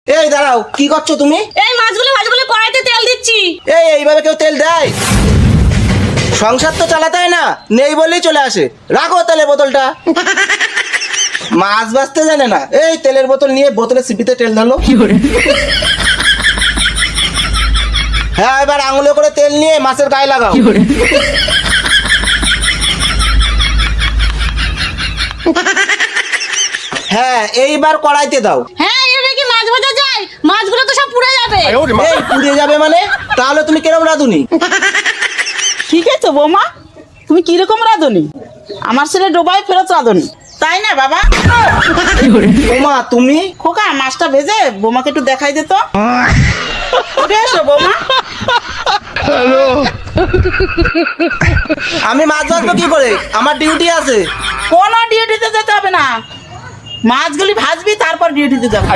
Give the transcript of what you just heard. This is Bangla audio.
এই দাঁড়াও, কি করছো তুমি? এই মাছগুলো ভাজা বলে কড়াইতে তেল দিচ্ছি। এইভাবে কেউ তেল দেয়? সংসার তো চালাতে হয় না, নেই বলেই চলে আসে। রাখো তেলের বোতলটা। মাছ ভাজতে জানে না। এই তেলের বোতল নিয়ে বোতলে সিপিতে তেল ঢালো। হ্যাঁ, এবার আঙুলে করে তেল নিয়ে মাছের গায়ে লাগাও। হ্যাঁ, এইবার কড়াইতে দাও। হ্যাঁ, এভাবে কি মাছ ভাজা যায়? মাছগুলো তো সব পুড়ে যাবে। এই পুড়ে যাবে মানে? তাহলে তুমি কেরম রাঁধুনি? ঠিক আছে বৌমা, তুমি কিরকম রাঁধুনি? আমার ছেলে ডোবাই ফেরত রাঁধুনি, তাই না বাবা? ওমা তুমি? খোকা, মাছটা ভেজে বৌমাকে একটু দেখাই দে তো। উঠে এসো বৌমা। আমি মাছ ভাজবো কি করে? আমার ডিউটি আছে। কোনো ডিউটিতে যেতে হবে না, মাছগুলি ভাজবি তারপর ডিউটিতে যাবো।